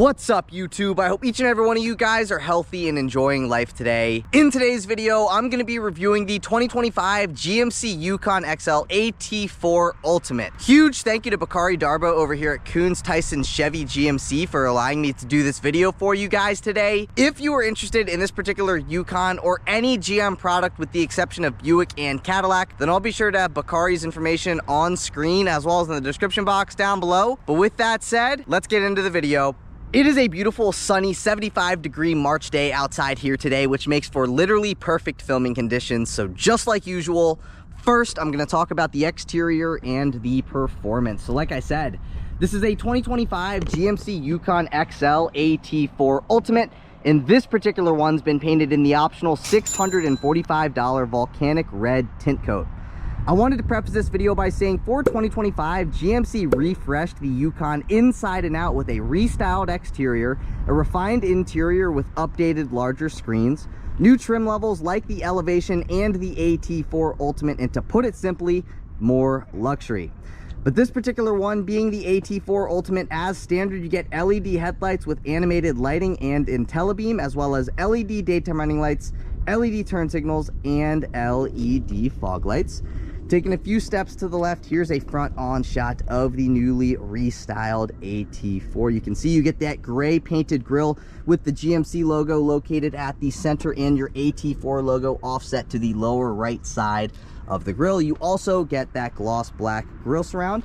What's up, YouTube? I hope each and every one of you guys are healthy and enjoying life today. In today's video, I'm going to be reviewing the 2025 GMC Yukon XL AT4 Ultimate. Huge thank you to Bakary Darbo over here at Koons, Tysons, Chevy, GMC for allowing me to do this video for you guys today. If you are interested in this particular Yukon or any GM product with the exception of Buick and Cadillac, then I'll be sure to have Bakary's information on screen as well as in the description box down below. But with that said, let's get into the video. It is a beautiful sunny 75-degree March day outside here today, which makes for literally perfect filming conditions. So just like usual, first I'm going to talk about the exterior and the performance. So like I said, this is a 2025 GMC Yukon XL AT4 Ultimate, and this particular one's been painted in the optional $645 volcanic red tint coat. I wanted to preface this video by saying for 2025, GMC refreshed the Yukon inside and out with a restyled exterior, a refined interior with updated larger screens, new trim levels like the Elevation and the AT4 Ultimate, and to put it simply, more luxury. But this particular one being the AT4 Ultimate, as standard, you get LED headlights with animated lighting and IntelliBeam, as well as LED daytime running lights, LED turn signals, and LED fog lights. Taking a few steps to the left, here's a front-on shot of the newly restyled AT4. You can see you get that gray painted grille with the GMC logo located at the center and your AT4 logo offset to the lower right side of the grille. You also get that gloss black grille surround.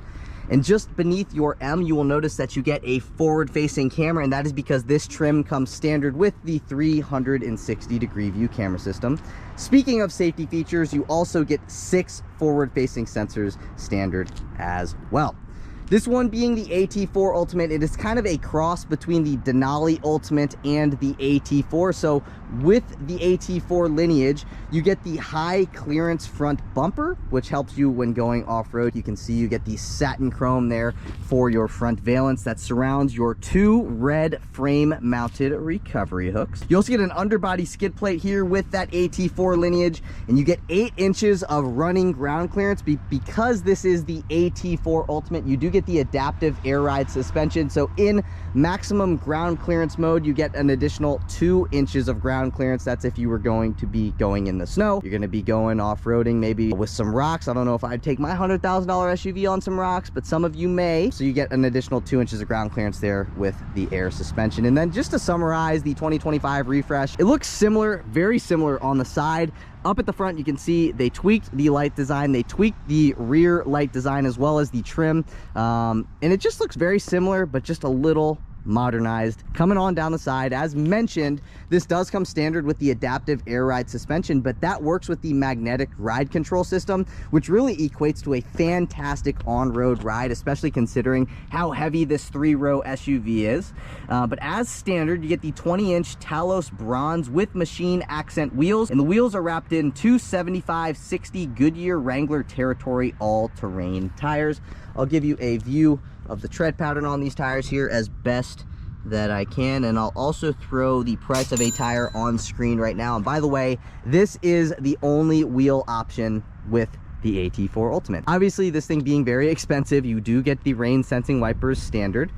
And just beneath your M, you will notice that you get a forward-facing camera, and that is because this trim comes standard with the 360-degree view camera system. Speaking of safety features, you also get 6 forward-facing sensors standard as well. This one being the AT4 Ultimate, it is kind of a cross between the Denali Ultimate and the AT4. So with the AT4 lineage, you get the high clearance front bumper, which helps you when going off-road. You can see you get the satin chrome there for your front valance that surrounds your 2 red frame mounted recovery hooks. You also get an underbody skid plate here with that AT4 lineage, and you get 8 inches of running ground clearance. Because this is the AT4 Ultimate, you do get the adaptive air ride suspension. So in maximum ground clearance mode, you get an additional 2 inches of ground clearance. That's if you were going to be going in the snow. You're going to be going off-roading maybe with some rocks. I don't know if I'd take my $100,000 SUV on some rocks, but some of you may. So you get an additional 2 inches of ground clearance there with the air suspension. And then just to summarize the 2025 refresh, it looks similar, very similar on the side. Up at the front, you can see they tweaked the light design, they tweaked the rear light design as well as the trim, and it just looks very similar, but just a little modernized. Coming on down the side, as mentioned, this does come standard with the adaptive air ride suspension, but that works with the magnetic ride control system, which really equates to a fantastic on-road ride, especially considering how heavy this 3-row SUV is. But as standard, you get the 20-inch Talos bronze with machine accent wheels, and the wheels are wrapped in 275/60 Goodyear Wrangler Territory all-terrain tires. I'll give you a view of the tread pattern on these tires here as best that I can, and I'll also throw the price of a tire on screen right now. And by the way, this is the only wheel option with the AT4 Ultimate. Obviously, this thing being very expensive, you do get the rain sensing wipers standard.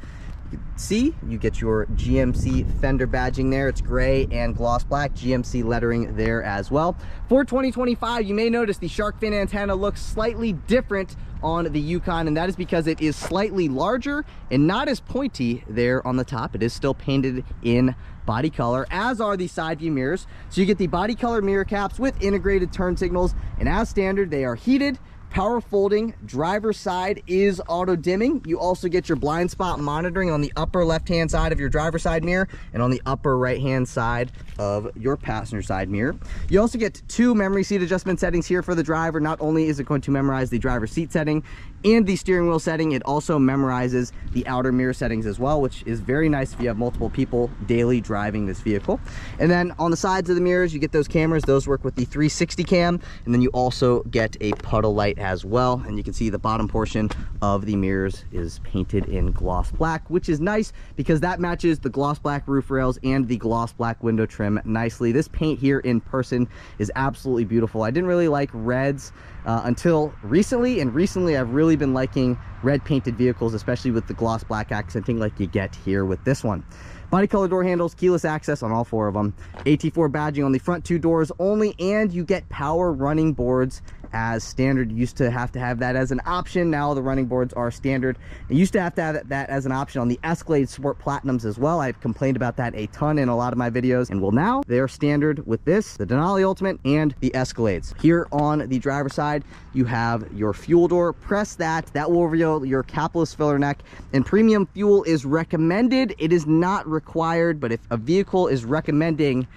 See, you get your GMC fender badging there. It's gray and gloss black, GMC lettering there as well. For 2025, you may notice the shark fin antenna looks slightly different on the Yukon, and that is because it is slightly larger and not as pointy there on the top. It is still painted in body color, as are the side view mirrors. So you get the body color mirror caps with integrated turn signals, and as standard, they are heated, power folding. Driver's side is auto dimming. You also get your blind spot monitoring on the upper left hand side of your driver's side mirror and on the upper right hand side of your passenger side mirror. You also get 2 memory seat adjustment settings here for the driver. Not only is it going to memorize the driver's seat setting and the steering wheel setting, it also memorizes the outer mirror settings as well, which is very nice if you have multiple people daily driving this vehicle. And then on the sides of the mirrors, you get those cameras. Those work with the 360 cam, and then you also get a puddle light as well. And you can see the bottom portion of the mirrors is painted in gloss black, which is nice because that matches the gloss black roof rails and the gloss black window trim nicely. This paint here in person is absolutely beautiful. I didn't really like reds until recently, and recently I've really been liking red painted vehicles, especially with the gloss black accenting like you get here with this one. Body color door handles, keyless access on all 4 of them. AT4 badging on the front 2 doors only, and you get power running boards as standard. You used to have that as an option. Now the running boards are standard. You used to have that as an option on the Escalade Sport Platinums as well. I've complained about that a ton in a lot of my videos, and well, now they're standard with this, the Denali Ultimate, and the Escalades. Here on the driver's side, you have your fuel door. Press that will reveal your capless filler neck, and premium fuel is recommended. It is not required, but if a vehicle is recommending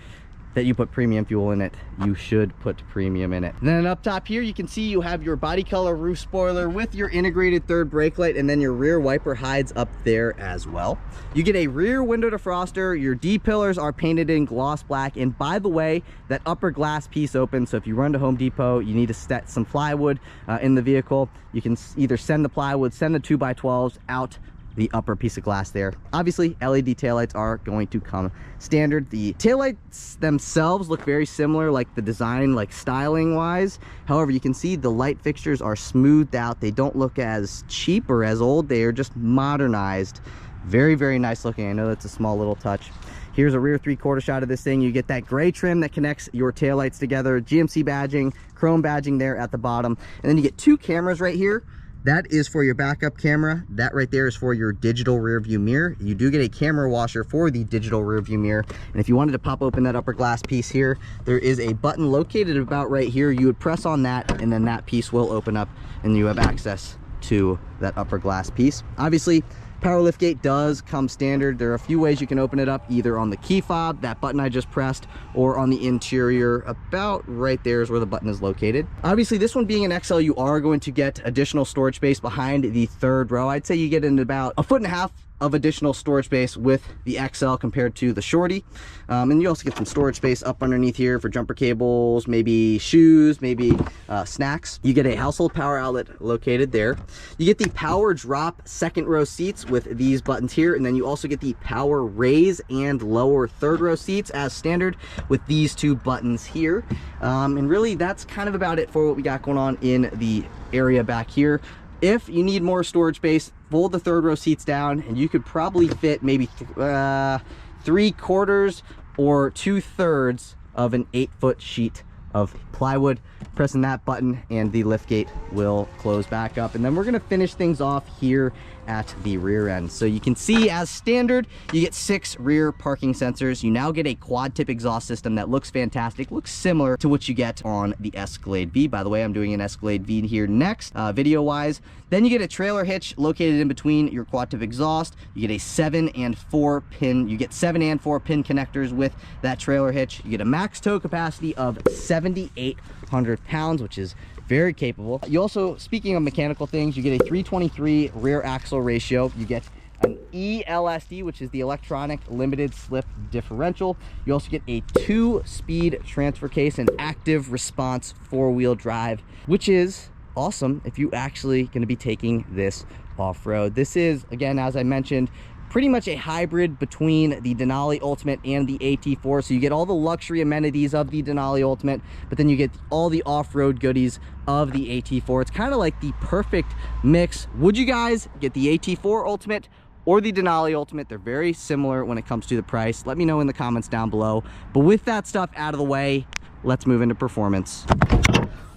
that you put premium fuel in it, you should put premium in it. And then up top here, you can see you have your body color roof spoiler with your integrated third brake light, and then your rear wiper hides up there as well. You get a rear window defroster. Your D-pillars are painted in gloss black, and by the way, that upper glass piece opens, so if you run to Home Depot, you need to set some plywood in the vehicle. You can either send the plywood, send the 2x12s out the upper piece of glass there. Obviously, LED taillights are going to come standard. The taillights themselves look very similar, like the design, like styling wise. However, you can see the light fixtures are smoothed out. They don't look as cheap or as old. They are just modernized. Very, very nice looking. I know that's a small little touch. Here's a rear 3/4 shot of this thing. You get that gray trim that connects your taillights together. GMC badging, chrome badging there at the bottom. And then you get 2 cameras right here. That is for your backup camera. That right there is for your digital rear view mirror. You do get a camera washer for the digital rear view mirror. And if you wanted to pop open that upper glass piece here, there is a button located about right here. You would press on that, and then that piece will open up, and you have access to that upper glass piece. Obviously, power liftgate does come standard. There are a few ways you can open it up, either on the key fob, that button I just pressed, or on the interior. About right there is where the button is located. Obviously, this one being an XL, you are going to get additional storage space behind the 3rd row. I'd say you get in about 1.5 feet of additional storage space with the XL compared to the Shorty. And you also get some storage space up underneath here for jumper cables, maybe shoes, maybe snacks. You get a household power outlet located there. You get the power drop 2nd row seats with these buttons here, and then you also get the power raise and lower 3rd row seats as standard with these 2 buttons here. And really, that's kind of about it for what we got going on in the area back here. If you need more storage space, fold the 3rd row seats down, and you could probably fit maybe 3/4 or 2/3 of an 8-foot sheet of plywood. Pressing that button and the liftgate will close back up. And then we're gonna finish things off here at the rear end. So you can see, as standard, you get 6 rear parking sensors. You now get a quad tip exhaust system that looks fantastic, looks similar to what you get on the Escalade V. By the way, I'm doing an Escalade V here next, video wise. Then you get a trailer hitch located in between your quad tip exhaust. You get a 7 and 4 pin, you get 7 and 4 pin connectors with that trailer hitch. You get a max tow capacity of 7,800 pounds, which is very capable. You also, speaking of mechanical things, you get a 323 rear axle ratio. You get an ELSD, which is the electronic limited slip differential. You also get a 2-speed transfer case and active response 4-wheel drive, which is awesome if you actually going to be taking this off-road. This is, again, as I mentioned, pretty much a hybrid between the Denali Ultimate and the AT4. So you get all the luxury amenities of the Denali Ultimate, but then you get all the off-road goodies of the AT4. It's kind of like the perfect mix. Would you guys get the AT4 Ultimate or the Denali Ultimate? They're very similar when it comes to the price. Let me know in the comments down below. But with that stuff out of the way, let's move into performance.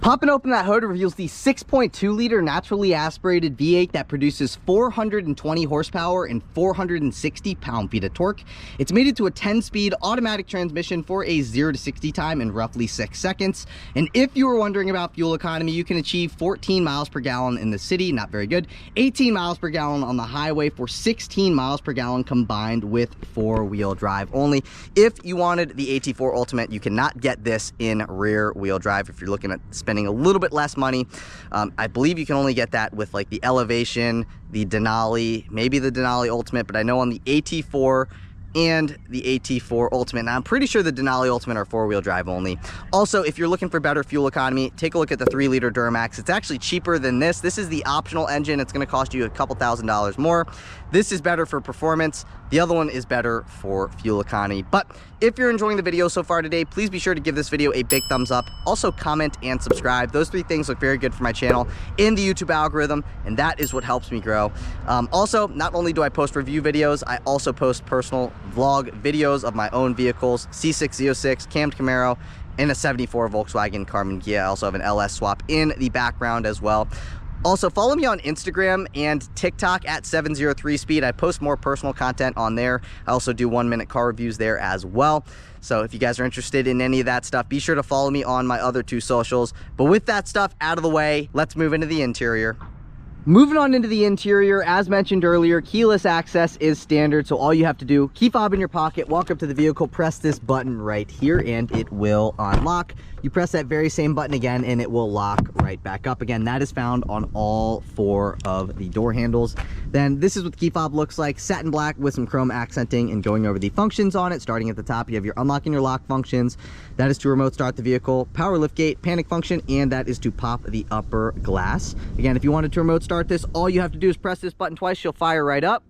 Popping open that hood reveals the 6.2 liter naturally aspirated V8 that produces 420 horsepower and 460 pound-feet of torque. It's mated to a 10-speed automatic transmission for a 0 to 60 time in roughly 6 seconds. And if you were wondering about fuel economy, you can achieve 14 miles per gallon in the city, not very good, 18 miles per gallon on the highway for 16 miles per gallon combined with 4-wheel drive only. If you wanted the AT4 Ultimate, you cannot get this in rear-wheel drive if you're looking at spending a little bit less money. I believe you can only get that with like the Elevation, the Denali, maybe the Denali Ultimate, but I know on the AT4 and the AT4 Ultimate. Now, I'm pretty sure the Denali Ultimate are four-wheel drive only. Also, if you're looking for better fuel economy, take a look at the 3-liter Duramax. It's actually cheaper than this. This is the optional engine. It's going to cost you a couple $1,000s more. This is better for performance. The other one is better for fuel economy. But if you're enjoying the video so far today, please be sure to give this video a big thumbs up. Also, comment and subscribe. Those 3 things look very good for my channel in the YouTube algorithm, and that is what helps me grow. Also, not only do I post review videos, I also post personal vlog videos of my own vehicles, C6 Z06, cammed Camaro, and a 74 Volkswagen Carmen Ghia. I also have an LS swap in the background as well. Also, follow me on Instagram and TikTok at 703speed. I post more personal content on there. I also do 1-minute car reviews there as well. So if you guys are interested in any of that stuff, be sure to follow me on my other 2 socials. But with that stuff out of the way, let's move into the interior. Moving on into the interior, as mentioned earlier, keyless access is standard. So all you have to do, key fob in your pocket, walk up to the vehicle, press this button right here, and it will unlock. You press that very same button again, and it will lock right back up again. That is found on all 4 of the door handles. Then this is what the key fob looks like, satin black with some chrome accenting, and going over the functions on it. Starting at the top, you have your unlock and your lock functions. That is to remote start the vehicle, power liftgate, panic function, and that is to pop the upper glass. Again, if you wanted to remote start this, all you have to do is press this button twice. She'll fire right up.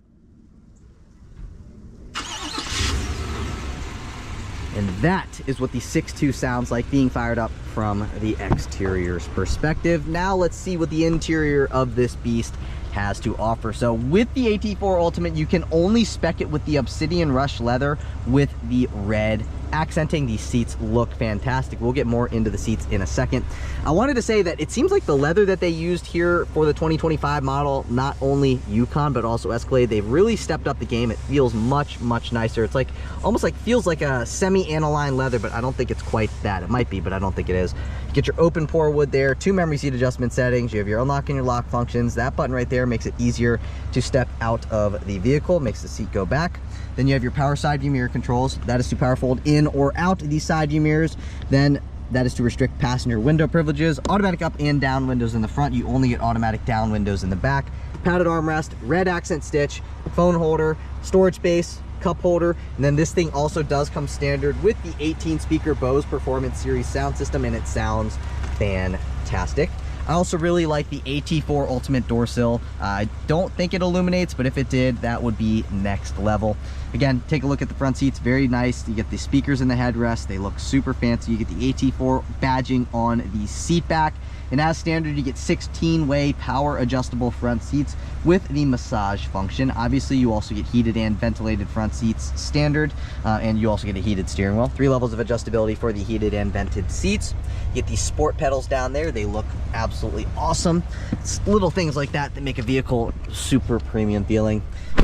And that is what the 6.2 sounds like being fired up from the exterior's perspective. Now let's see what the interior of this beast has to offer. So with the AT4 Ultimate, you can only spec it with the Obsidian Rush leather with the red accenting. These seats look fantastic. We'll get more into the seats in a second. I wanted to say that it seems like the leather that they used here for the 2025 model, not only Yukon but also Escalade, they've really stepped up the game. It feels much nicer. It's like almost like feels like a semi-aniline leather, but I don't think it's quite that. It might be, but I don't think it is. You get your open pore wood there, 2 memory seat adjustment settings. You have your unlock and your lock functions. That button right there makes it easier to step out of the vehicle, makes the seat go back. Then you have your power side view mirror controls. That is to power fold in or out these side view mirrors. Then that is to restrict passenger window privileges. Automatic up and down windows in the front. You only get automatic down windows in the back. Padded armrest, red accent stitch, phone holder, storage space, cup holder. And then this thing also does come standard with the 18-speaker Bose Performance Series sound system, and it sounds fantastic. I also really like the AT4 Ultimate door sill. I don't think it illuminates, but if it did, that would be next level. Again, take a look at the front seats, very nice. You get the speakers in the headrest, they look super fancy. You get the AT4 badging on the seat back. And as standard, you get 16-way power adjustable front seats with the massage function. Obviously, you also get heated and ventilated front seats standard, and you also get a heated steering wheel. 3 levels of adjustability for the heated and vented seats. You get these sport pedals down there. They look absolutely awesome. It's little things like that that make a vehicle super premium feeling.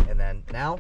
And then now,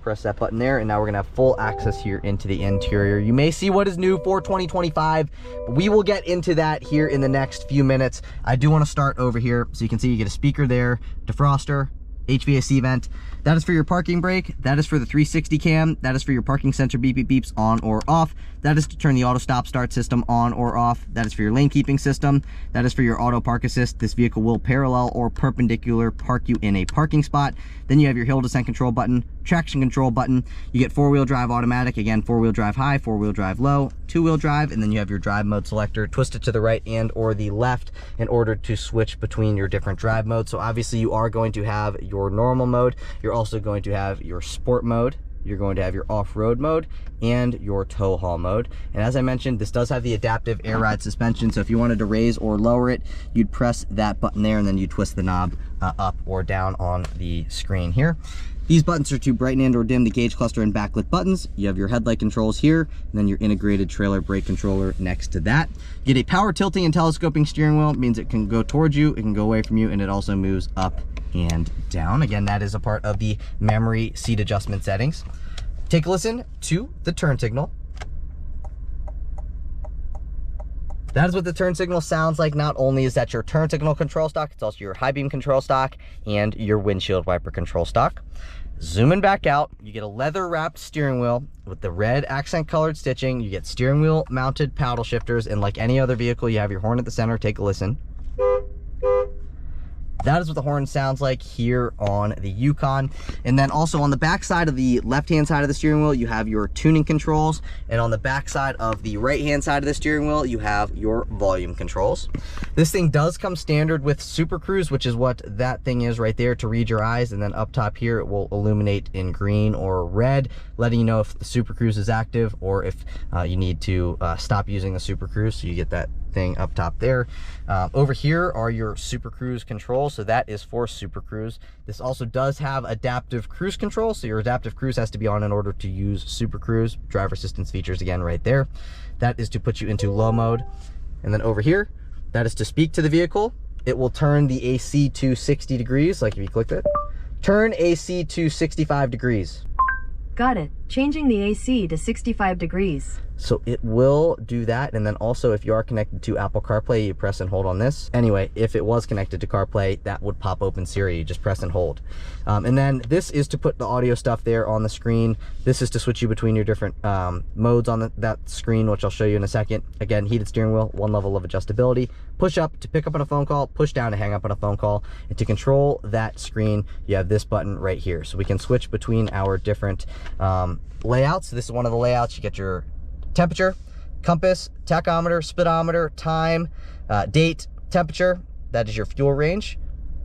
press that button there, and now we're gonna have full access here into the interior. You may see what is new for 2025, but we will get into that here in the next few minutes. I do want to start over here so you can see you get a speaker there, defroster, HVAC vent. That is for your parking brake. That is for the 360 cam. That is for your parking sensor beep beep beeps on or off. That is to turn the auto stop start system on or off. That is for your lane keeping system. That is for your auto park assist. This vehicle will parallel or perpendicular park you in a parking spot. Then you have your hill descent control button, traction control button. You get 4-wheel drive automatic. Again, 4-wheel drive high, 4-wheel drive low, 2-wheel drive, and then you have your drive mode selector. Twist it to the right and or the left in order to switch between your different drive modes. So obviously you are going to have your normal mode. You're also going to have your sport mode. You're going to have your off-road mode and your tow haul mode. And as I mentioned, this does have the adaptive air ride suspension. So if you wanted to raise or lower it, you'd press that button there, and then you twist the knob up or down on the screen here. These buttons are to brighten and or dim the gauge cluster and backlit buttons. You have your headlight controls here, and then your integrated trailer brake controller next to that. You get a power tilting and telescoping steering wheel. It means it can go towards you, it can go away from you, and it also moves up and down. Again, that is a part of the memory seat adjustment settings. Take a listen to the turn signal. That is what the turn signal sounds like. Not only is that your turn signal control stock, it's also your high beam control stock and your windshield wiper control stock. Zooming back out, you get a leather wrapped steering wheel with the red accent colored stitching. You get steering wheel mounted paddle shifters, and like any other vehicle, you have your horn at the center. Take a listen. That is what the horn sounds like here on the Yukon. And then also on the back side of the left-hand side of the steering wheel, you have your tuning controls. And on the back side of the right-hand side of the steering wheel, you have your volume controls. This thing does come standard with Super Cruise, which is what that thing is right there to read your eyes. And then up top here, it will illuminate in green or red, letting you know if the Super Cruise is active or if you need to stop using the Super Cruise. So you get that thing up top there. Over here are your Super Cruise controls, so that is for Super Cruise. This also does have adaptive cruise control, so your adaptive cruise has to be on in order to use Super Cruise. Driver assistance features again right there. That is to put you into low mode. And then over here, that is to speak to the vehicle. It will turn the AC to 60 degrees, like if you clicked it. Turn AC to 65 degrees. Got it. Changing the AC to 65 degrees. So it will do that. And then also if you are connected to Apple CarPlay, you press and hold on this. Anyway, if it was connected to CarPlay, that would pop open Siri. You just press and hold. And then this is to put the audio stuff there on the screen. This is to switch you between your different modes on that screen, which I'll show you in a second. Again, heated steering wheel, one level of adjustability. Push up to pick up on a phone call, push down to hang up on a phone call. And to control that screen, you have this button right here. So we can switch between our different layouts. So this is one of the layouts. You get your temperature, compass, tachometer, speedometer, time, date, temperature. That is your fuel range.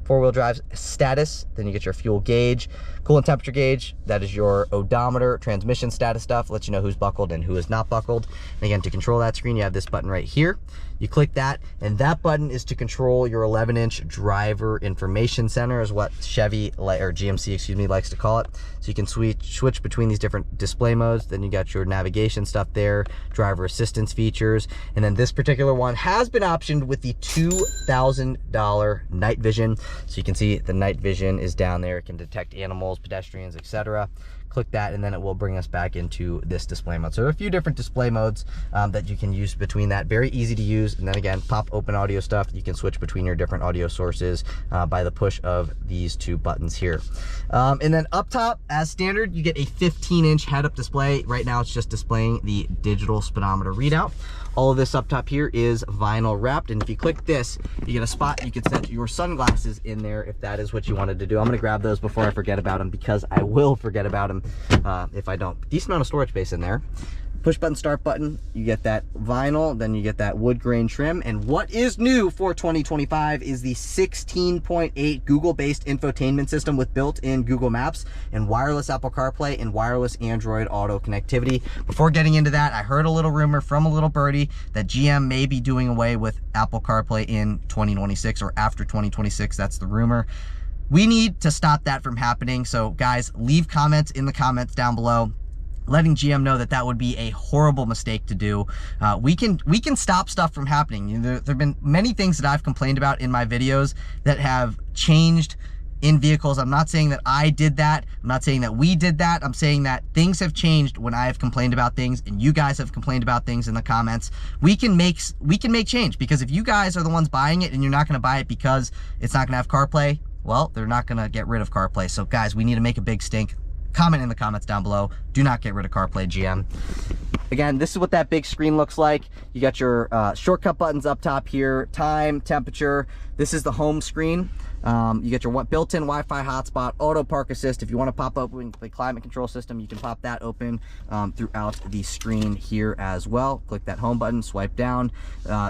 Four-wheel drive status. Then you get your fuel gauge, coolant temperature gauge. That is your odometer, transmission status stuff. Lets you know who's buckled and who is not buckled. And again, to control that screen, you have this button right here. You click that, and that button is to control your 11-inch driver information center, is what Chevy, or GMC, excuse me, likes to call it. So you can switch between these different display modes. Then you got your navigation stuff there, driver assistance features, and then this particular one has been optioned with the $2,000 night vision. So you can see the night vision is down there. It can detect animals, pedestrians, etc. Click that, and then it will bring us back into this display mode. So there are a few different display modes that you can use between that. Very easy to use. And then again, pop open audio stuff. You can switch between your different audio sources by the push of these two buttons here. And then up top, as standard, you get a 15-inch head-up display. Right now, it's just displaying the digital speedometer readout. All of this up top here is vinyl wrapped, and if you click this, you get a spot. You can set your sunglasses in there if that is what you wanted to do. I'm gonna grab those before I forget about them, because I will forget about them if I don't. Decent amount of storage space in there. Push button, start button, you get that vinyl, then you get that wood grain trim. And what is new for 2025 is the 16.8 Google-based infotainment system with built-in Google Maps and wireless Apple CarPlay and wireless Android Auto connectivity. Before getting into that, I heard a little rumor from a little birdie that GM may be doing away with Apple CarPlay in 2026 or after 2026. That's the rumor. We need to stop that from happening. So guys, leave comments in the comments down below, letting GM know that that would be a horrible mistake to do. We can stop stuff from happening. You know, there have been many things that I've complained about in my videos that have changed in vehicles. I'm not saying that I did that. I'm not saying that we did that. I'm saying that things have changed when I have complained about things and you guys have complained about things in the comments. We can make change, because if you guys are the ones buying it and you're not gonna buy it because it's not gonna have CarPlay, well, they're not gonna get rid of CarPlay. So guys, we need to make a big stink. Comment in the comments down below. Do not get rid of CarPlay, GM. Again, this is what that big screen looks like. You got your shortcut buttons up top here, time, temperature. This is the home screen. You get your built-in Wi-Fi hotspot, auto park assist. If you want to pop open the climate control system, you can pop that open throughout the screen here as well. Click that home button, swipe down.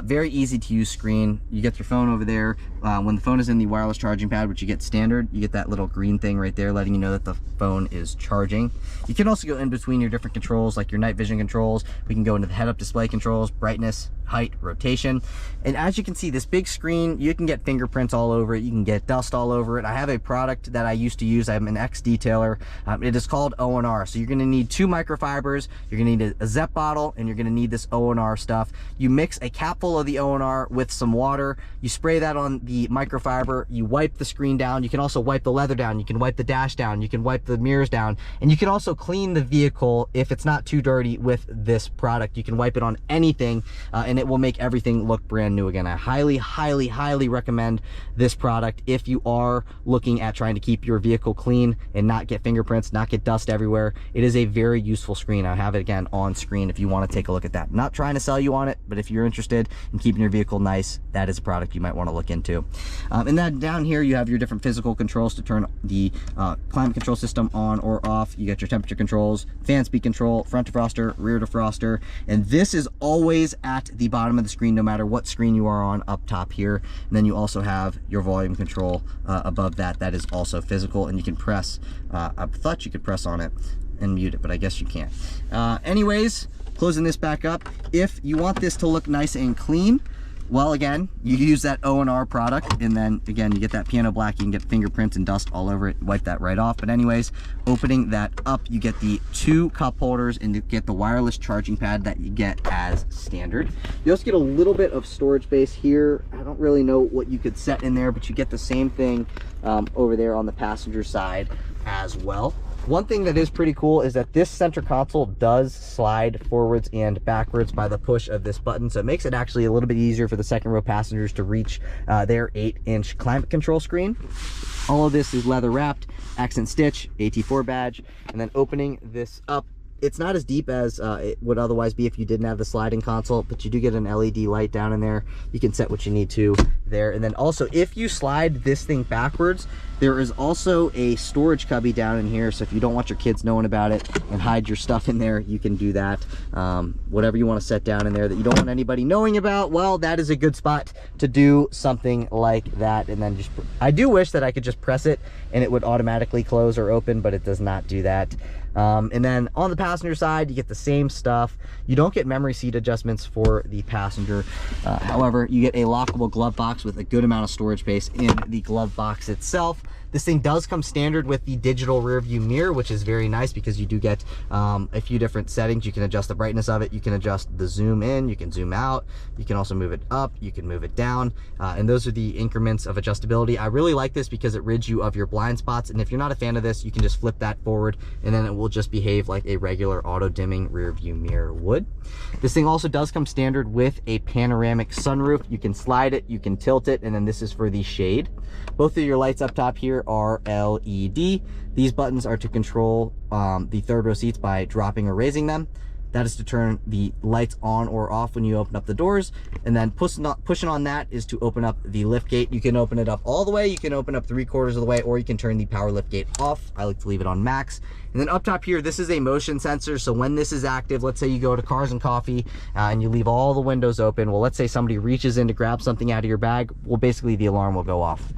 Very easy to use screen. You get your phone over there. When the phone is in the wireless charging pad, which you get standard, you get that little green thing right there letting you know that the phone is charging. You can also go in between your different controls, like your night vision controls. We can go into the head-up display controls, brightness, height, rotation. And as you can see, this big screen, you can get fingerprints all over it. You can get dust all over it. I have a product that I used to use. I'm an ex-detailer. It is called O&R. So you're gonna need 2 microfibers, you're gonna need a Zep bottle, and you're gonna need this O&R stuff. You mix a capful of the O&R with some water. You spray that on the microfiber. You wipe the screen down. You can also wipe the leather down. You can wipe the dash down. You can wipe the mirrors down. And you can also clean the vehicle if it's not too dirty with this product. You can wipe it on anything and it will make everything look brand new again. I highly recommend this product if you are looking at trying to keep your vehicle clean and not get fingerprints, not get dust everywhere. It is a very useful screen. I have it again on screen if you want to take a look at that. Not trying to sell you on it, but if you're interested in keeping your vehicle nice, that is a product you might want to look into. And then down here you have your different physical controls to turn the climate control system on or off. You got your temperature controls, fan speed control, front defroster, rear defroster, and this is always at the bottom of the screen no matter what screen you are on up top here. And then you also have your volume control above that. That is also physical, and you can press, I thought you could press on it and mute it, but I guess you can't. Anyways, closing this back up, if you want this to look nice and clean, well, again, you use that O&R product, and then again, you get that piano black. You can get fingerprints and dust all over it, wipe that right off. But anyways, opening that up, you get the 2 cup holders and you get the wireless charging pad that you get as standard. You also get a little bit of storage space here. I don't really know what you could set in there, but you get the same thing over there on the passenger side as well. One thing that is pretty cool is that this center console does slide forwards and backwards by the push of this button, so it makes it actually a little bit easier for the second row passengers to reach their 8-inch climate control screen. All of this is leather wrapped, accent stitch, AT4 badge, and then opening this up, it's not as deep as it would otherwise be if you didn't have the sliding console, but you do get an LED light down in there. You can set what you need to there. And then also, if you slide this thing backwards, there is also a storage cubby down in here. So if you don't want your kids knowing about it and hide your stuff in there, you can do that. Whatever you want to set down in there that you don't want anybody knowing about, well, that is a good spot to do something like that. And then just, I do wish that I could just press it and it would automatically close or open, but it does not do that. And then on the passenger side, you get the same stuff. You don't get memory seat adjustments for the passenger. However, you get a lockable glove box with a good amount of storage space in the glove box itself. This thing does come standard with the digital rear view mirror, which is very nice because you do get a few different settings. You can adjust the brightness of it. You can adjust the zoom in, you can zoom out. You can also move it up, you can move it down. And those are the increments of adjustability. I really like this because it rids you of your blind spots. And if you're not a fan of this, you can just flip that forward and then it will just behave like a regular auto dimming rear view mirror would. This thing also does come standard with a panoramic sunroof. You can slide it, you can tilt it, and then this is for the shade. Both of your lights up top here are LED. These buttons are to control the third row seats by dropping or raising them. That is to turn the lights on or off when you open up the doors. And then pushing on that is to open up the lift gate. You can open it up all the way, you can open up 3/4 of the way, or you can turn the power lift gate off. I like to leave it on max. And then up top here, this is a motion sensor. So when this is active, let's say you go to Cars and Coffee and you leave all the windows open. Well, let's say somebody reaches in to grab something out of your bag. Well, basically the alarm will go off.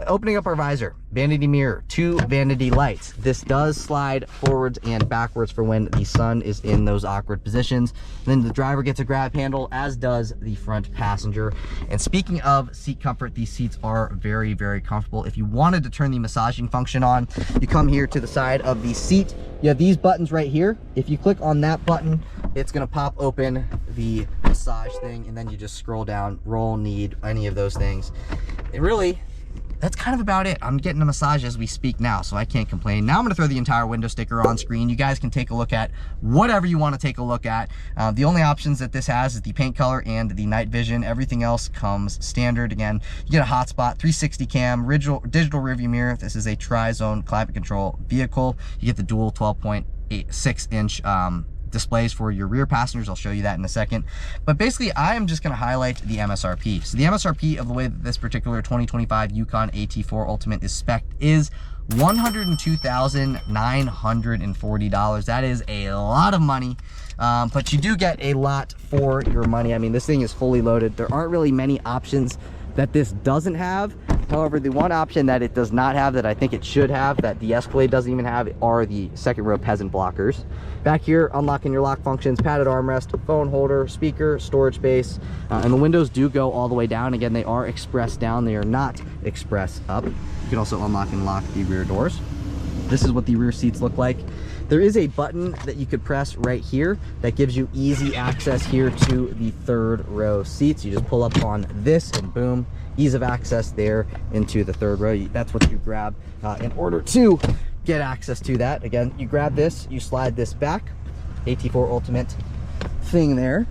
Opening up our visor, vanity mirror, 2 vanity lights. This does slide forwards and backwards for when the sun is in those awkward positions. And then the driver gets a grab handle, as does the front passenger. And speaking of seat comfort, these seats are very, very comfortable. If you wanted to turn the massaging function on, you come here to the side of the seat. You have these buttons right here. If you click on that button, it's gonna pop open the massage thing, and then you just scroll down, roll, need, any of those things. It really, that's kind of about it. I'm getting a massage as we speak now, so I can't complain. Now I'm gonna throw the entire window sticker on screen. You guys can take a look at whatever you wanna take a look at. The only options that this has is the paint color and the night vision. Everything else comes standard. Again, you get a hotspot, 360 cam, digital rear view mirror. This is a tri-zone climate control vehicle. You get the dual 12.86-inch displays for your rear passengers. I'll show you that in a second. But basically, I am just going to highlight the MSRP. So the MSRP of the way that this particular 2025 Yukon AT4 Ultimate is spec'd is $102,940. That is a lot of money. But you do get a lot for your money. I mean, this thing is fully loaded. There aren't really many options that this doesn't have. However, the one option that it does not have that I think it should have, that the Escalade doesn't even have, are the second row peasant blockers. Back here, unlocking your lock functions, padded armrest, phone holder, speaker, storage space, and the windows do go all the way down. Again, they are express down, they are not express up. You can also unlock and lock the rear doors. This is what the rear seats look like. There is a button that you could press right here that gives you easy access here to the third row seats. You just pull up on this and boom, ease of access there into the third row. That's what you grab in order to get access to that. Again, you grab this, you slide this back, AT4 Ultimate thing there.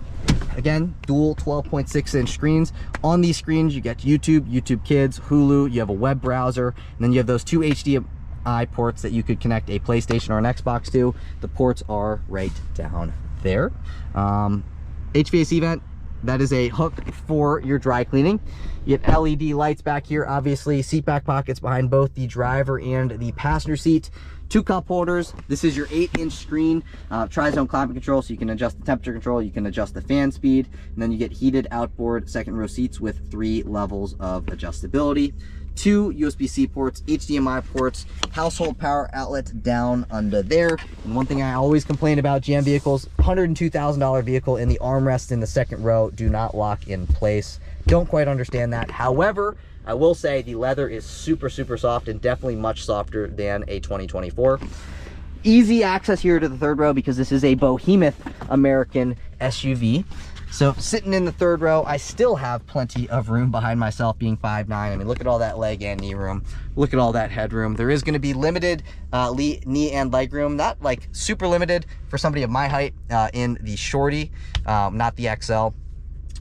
Again, dual 12.6-inch screens. On these screens, you get YouTube, YouTube Kids, Hulu, you have a web browser, and then you have those two HDMI ports that you could connect a PlayStation or an Xbox to. The ports are right down there. HVAC vent, that is a hook for your dry cleaning. You have LED lights back here, obviously. Seat back pockets behind both the driver and the passenger seat. 2 cup holders. This is your 8-inch screen. Tri-zone climate control, so you can adjust the temperature control, you can adjust the fan speed, and then you get heated outboard second row seats with 3 levels of adjustability. 2 USB-C ports, HDMI ports, household power outlet down under there. And one thing I always complain about GM vehicles, $102,000 vehicle, and the armrests in the second row do not lock in place. Don't quite understand that. However, I will say the leather is super, super soft and definitely much softer than a 2024. Easy access here to the third row because this is a behemoth American SUV. So sitting in the third row, I still have plenty of room behind myself, being 5'9". I mean, look at all that leg and knee room. Look at all that headroom. There is going to be limited knee and leg room, not like super limited for somebody of my height in the Shorty, not the XL.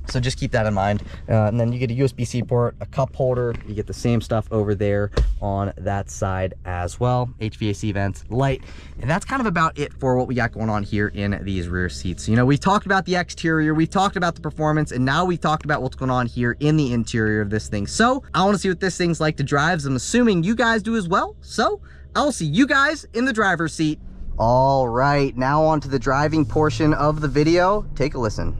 So just keep that in mind. And then you get a USB-C port, a cup holder. You get the same stuff over there on that side as well. HVAC vents, light. And that's kind of about it for what we got going on here in these rear seats. You know, we've talked about the exterior, we've talked about the performance, and now we've talked about what's going on here in the interior of this thing. So I want to see what this thing's like to drive. I'm assuming you guys do as well. So I'll see you guys in the driver's seat. All right, now on to the driving portion of the video. Take a listen.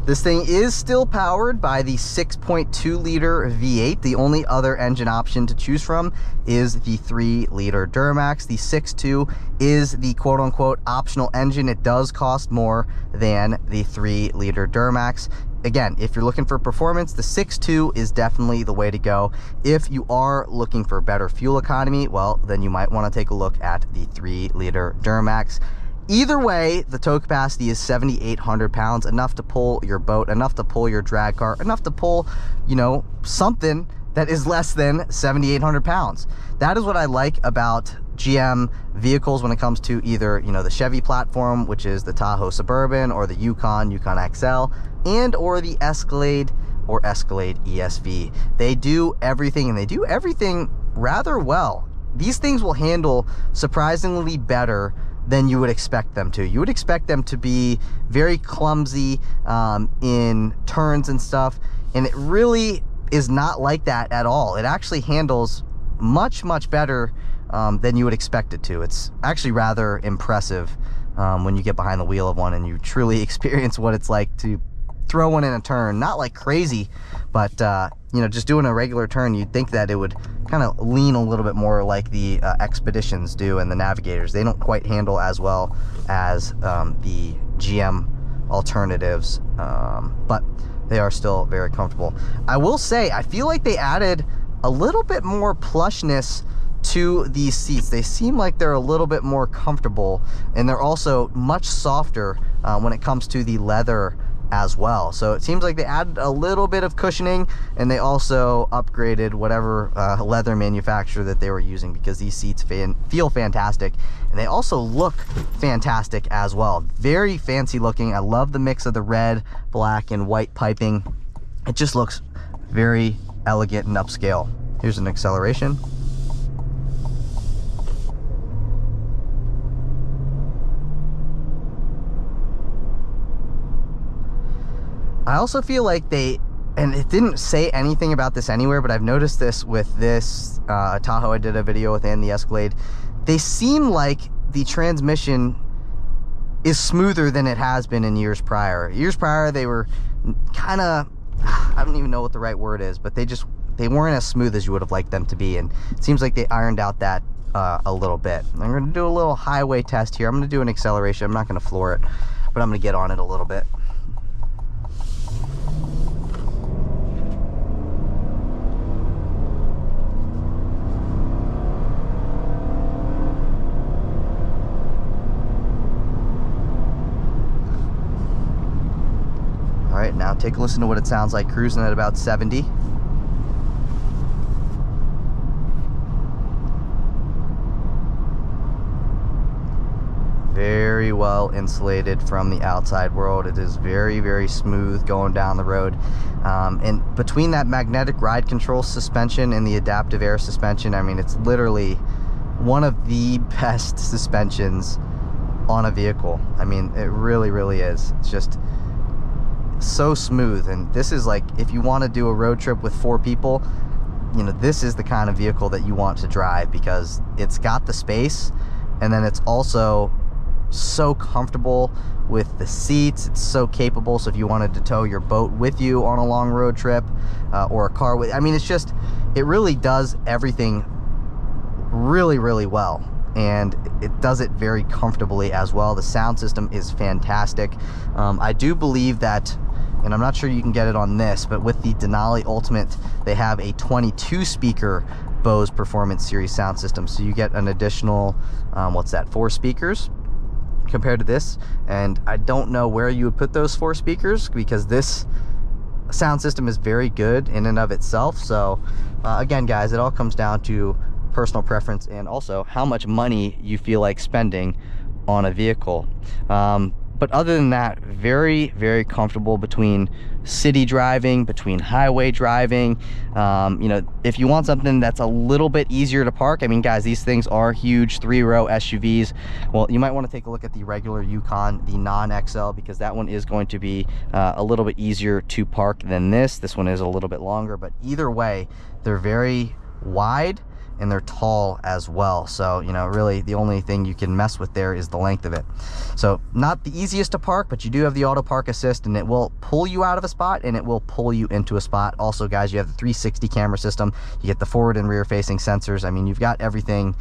This thing is still powered by the 6.2 liter V8. The only other engine option to choose from is the 3 liter Duramax. The 6.2 is the quote unquote optional engine. It does cost more than the 3 liter Duramax. Again, if you're looking for performance, the 6.2 is definitely the way to go. If you are looking for better fuel economy, well, then you might want to take a look at the 3 liter Duramax. Either way, the tow capacity is 7,800 pounds, enough to pull your boat, enough to pull your drag car, enough to pull, you know, something that is less than 7,800 pounds. That is what I like about GM vehicles when it comes to either, you know, the Chevy platform, which is the Tahoe Suburban, or the Yukon XL, and or the Escalade or Escalade ESV. They do everything, and they do everything rather well. These things will handle surprisingly better than you would expect them to. You would expect them to be very clumsy in turns and stuff, and it really is not like that at all. It actually handles much, much better than you would expect it to. It's actually rather impressive when you get behind the wheel of one and you truly experience what it's like to throw one in a turn. Not like crazy, but you know, just doing a regular turn, you'd think that it would kind of lean a little bit more like the Expeditions do and the Navigators. They don't quite handle as well as the GM alternatives, but they are still very comfortable. I will say, I feel like they added a little bit more plushness to these seats. They seem like they're a little bit more comfortable, and they're also much softer when it comes to the leather as well. So it seems like they added a little bit of cushioning, and they also upgraded whatever leather manufacturer that they were using, because these seats feel fantastic, and they also look fantastic as well. Very fancy looking. I love the mix of the red, black, and white piping. It just looks very elegant and upscale. Here's an acceleration. I also feel like they, and it didn't say anything about this anywhere, but I've noticed this with this Tahoe I did a video with and the Escalade. They seem like the transmission is smoother than it has been in years prior. Years prior, they were kind of, I don't even know what the right word is, but they weren't as smooth as you would have liked them to be. And it seems like they ironed out that a little bit. I'm going to do a little highway test here. I'm going to do an acceleration. I'm not going to floor it, but I'm going to get on it a little bit. All right, now take a listen to what it sounds like cruising at about 70. very well insulated from the outside world. It is very, very smooth going down the road. And between that magnetic ride control suspension and the adaptive air suspension, I mean, it's literally one of the best suspensions on a vehicle. I mean, it really, really is. It's just so smooth. And this is like, if you want to do a road trip with 4 people, you know, this is the kind of vehicle that you want to drive, because it's got the space, and then it's also so comfortable with the seats. It's so capable, so if you wanted to tow your boat with you on a long road trip, or a car with, I mean, it's just, it really does everything really, really well, and it does it very comfortably as well. The sound system is fantastic. I do believe that, and I'm not sure you can get it on this, but with the Denali Ultimate, they have a 22 speaker Bose Performance Series sound system, so you get an additional, what's that, 4 speakers compared to this. And I don't know where you would put those 4 speakers, because this sound system is very good in and of itself. So again, guys, it all comes down to personal preference and also how much money you feel like spending on a vehicle. But other than that, very, very comfortable between city driving, between highway driving. You know, if you want something that's a little bit easier to park, I mean, guys, these things are huge 3-row SUVs. Well, you might want to take a look at the regular Yukon, the non-XL, because that one is going to be a little bit easier to park than this. This one is a little bit longer, but either way, they're very wide and they're tall as well. So, you know, really the only thing you can mess with there is the length of it. So not the easiest to park, but you do have the auto park assist, and it will pull you out of a spot and it will pull you into a spot. Also, guys, you have the 360 camera system. You get the forward and rear facing sensors. I mean, you've got everything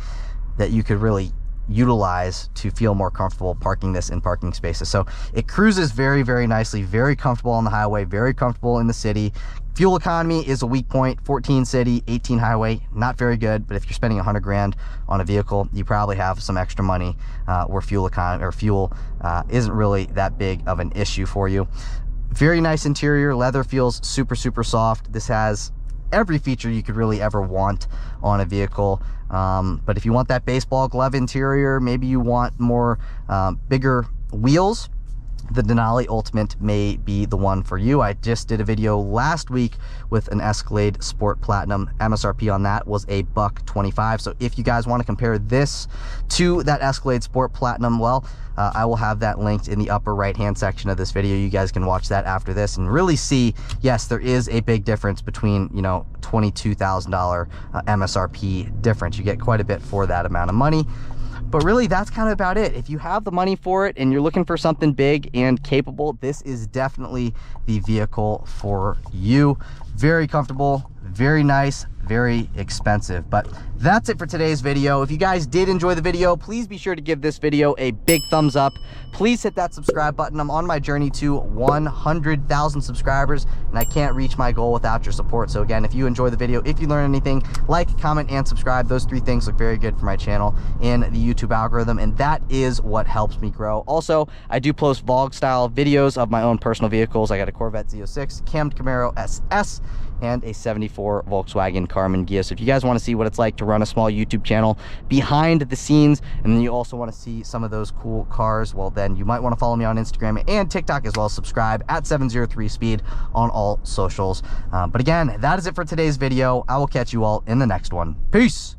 that you could really utilize to feel more comfortable parking this in parking spaces. So it cruises very, very nicely, very comfortable on the highway, very comfortable in the city. Fuel economy is a weak point. 14 city, 18 highway, not very good. But if you're spending 100 grand on a vehicle, you probably have some extra money where fuel economy or fuel isn't really that big of an issue for you. Very nice interior. Leather feels super, super soft. This has every feature you could really ever want on a vehicle. But if you want that baseball glove interior, maybe you want more bigger wheels, the Denali Ultimate may be the one for you. I just did a video last week with an Escalade Sport Platinum. MSRP on that was $125. So if you guys want to compare this to that Escalade Sport Platinum, well, I will have that linked in the upper right hand section of this video. You guys can watch that after this and really see, yes, there is a big difference between, you know, $22,000 MSRP difference. You get quite a bit for that amount of money. But really, that's kind of about it. If you have the money for it and you're looking for something big and capable, this is definitely the vehicle for you. Very comfortable, very nice, very expensive. But that's it for today's video. If you guys did enjoy the video, please be sure to give this video a big thumbs up. Please hit that subscribe button. I'm on my journey to 100,000 subscribers, and I can't reach my goal without your support. So again, if you enjoy the video, if you learn anything, like, comment, and subscribe. Those 3 things look very good for my channel and the YouTube algorithm, and that is what helps me grow. Also, I do post vlog style videos of my own personal vehicles. I got a Corvette Z06, Cammed Camaro SS, and a 74 Volkswagen Carmen Ghia. So if you guys want to see what it's like to run a small YouTube channel behind the scenes, and then you also want to see some of those cool cars, well, then you might want to follow me on Instagram and TikTok as well. Subscribe at 703speed on all socials. But again, that is it for today's video. I will catch you all in the next one. Peace.